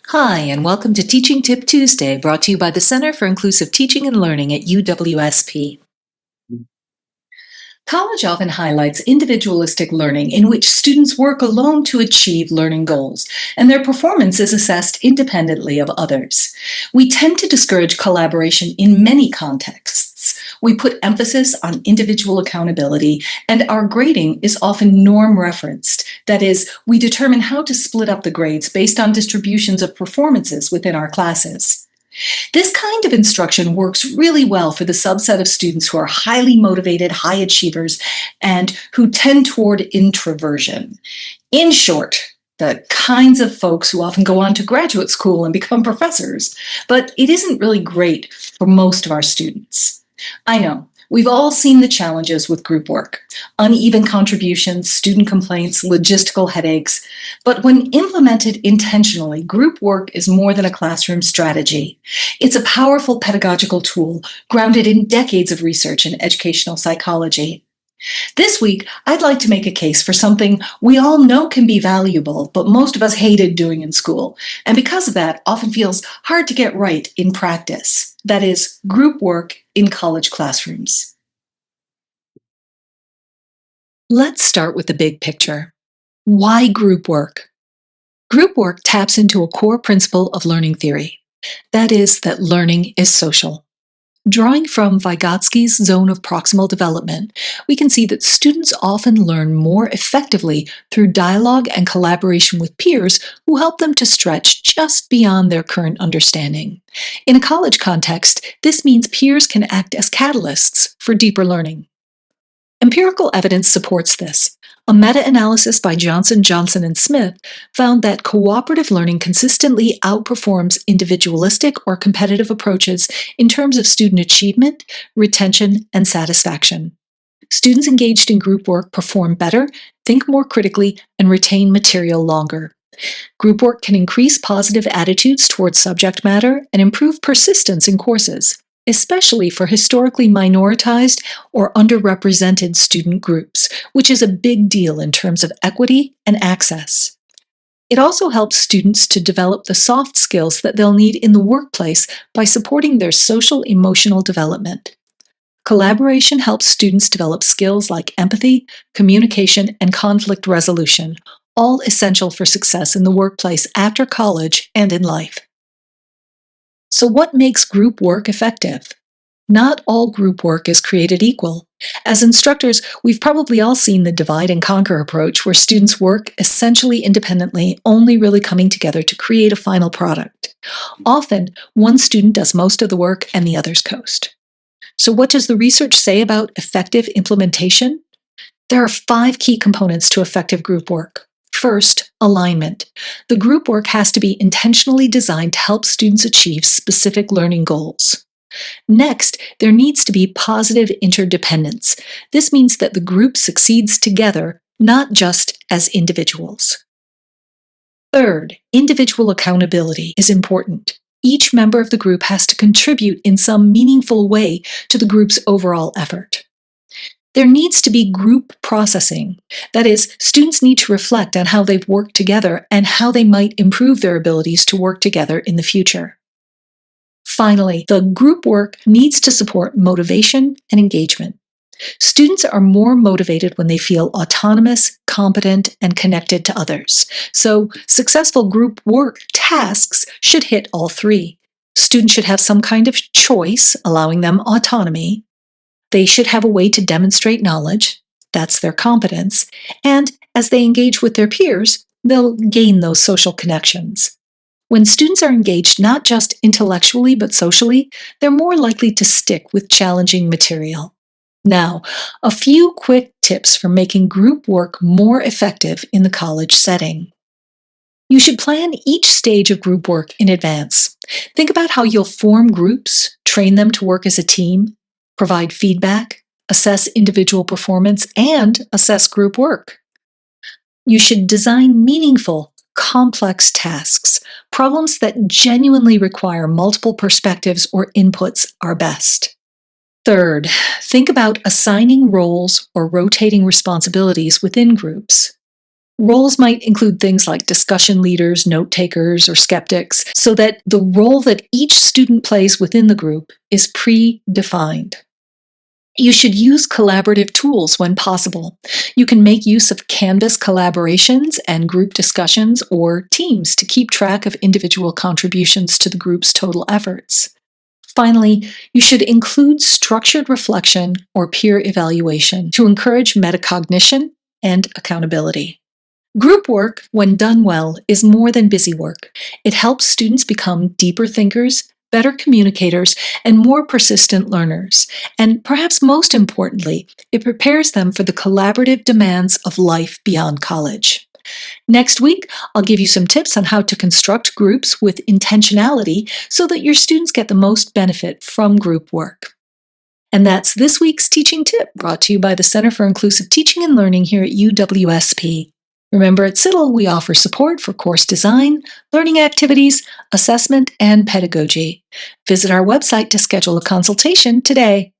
Hi, and welcome to Teaching Tip Tuesday, brought to you by the Center for Inclusive Teaching and Learning at UWSP. College often highlights individualistic learning in which students work alone to achieve learning goals, and their performance is assessed independently of others. We tend to discourage collaboration in many contexts. We put emphasis on individual accountability, and our grading is often norm referenced. That is, we determine how to split up the grades based on distributions of performances within our classes. This kind of instruction works really well for the subset of students who are highly motivated, high achievers, and who tend toward introversion. In short, the kinds of folks who often go on to graduate school and become professors, but it isn't really great for most of our students. I know. We've all seen the challenges with group work: uneven contributions, student complaints, logistical headaches. But when implemented intentionally, group work is more than a classroom strategy. It's a powerful pedagogical tool grounded in decades of research in educational psychology. This week, I'd like to make a case for something we all know can be valuable, but most of us hated doing in school, and because of that, often feels hard to get right in practice. That is, group work in college classrooms. Let's start with the big picture. Why group work? Group work taps into a core principle of learning theory. That is, that learning is social. Drawing from Vygotsky's zone of proximal development, we can see that students often learn more effectively through dialogue and collaboration with peers who help them to stretch just beyond their current understanding. In a college context, this means peers can act as catalysts for deeper learning. Empirical evidence supports this. A meta-analysis by Johnson, Johnson, and Smith found that cooperative learning consistently outperforms individualistic or competitive approaches in terms of student achievement, retention, and satisfaction. Students engaged in group work perform better, think more critically, and retain material longer. Group work can increase positive attitudes towards subject matter and improve persistence in courses, especially for historically minoritized or underrepresented student groups, which is a big deal in terms of equity and access. It also helps students to develop the soft skills that they'll need in the workplace by supporting their social emotional development. Collaboration helps students develop skills like empathy, communication, and conflict resolution, all essential for success in the workplace after college and in life. So, what makes group work effective? Not all group work is created equal. As instructors, we've probably all seen the divide and conquer approach where students work essentially independently, only really coming together to create a final product. Often, one student does most of the work and the others coast. So, what does the research say about effective implementation? There are 5 key components to effective group work. First, alignment. The group work has to be intentionally designed to help students achieve specific learning goals. Next, there needs to be positive interdependence. This means that the group succeeds together, not just as individuals. Third, individual accountability is important. Each member of the group has to contribute in some meaningful way to the group's overall effort. There needs to be group processing. That is, students need to reflect on how they've worked together and how they might improve their abilities to work together in the future. Finally, the group work needs to support motivation and engagement. Students are more motivated when they feel autonomous, competent, and connected to others. So, successful group work tasks should hit all 3. Students should have some kind of choice, allowing them autonomy. They should have a way to demonstrate knowledge, that's their competence, and as they engage with their peers, they'll gain those social connections. When students are engaged not just intellectually but socially, they're more likely to stick with challenging material. Now, a few quick tips for making group work more effective in the college setting. You should plan each stage of group work in advance. Think about how you'll form groups, train them to work as a team, provide feedback, assess individual performance, and assess group work. You should design meaningful, complex tasks. Problems that genuinely require multiple perspectives or inputs are best. Third, think about assigning roles or rotating responsibilities within groups. Roles might include things like discussion leaders, note takers, or skeptics, so that the role that each student plays within the group is predefined. You should use collaborative tools when possible. You can make use of Canvas collaborations and group discussions or teams to keep track of individual contributions to the group's total efforts. Finally, you should include structured reflection or peer evaluation to encourage metacognition and accountability. Group work, when done well, is more than busy work. It helps students become deeper thinkers, better communicators, and more persistent learners. And perhaps most importantly, it prepares them for the collaborative demands of life beyond college. Next week, I'll give you some tips on how to construct groups with intentionality so that your students get the most benefit from group work. And that's this week's teaching tip, brought to you by the Center for Inclusive Teaching and Learning here at UWSP. Remember, at CITL, we offer support for course design, learning activities, assessment, and pedagogy. Visit our website to schedule a consultation today.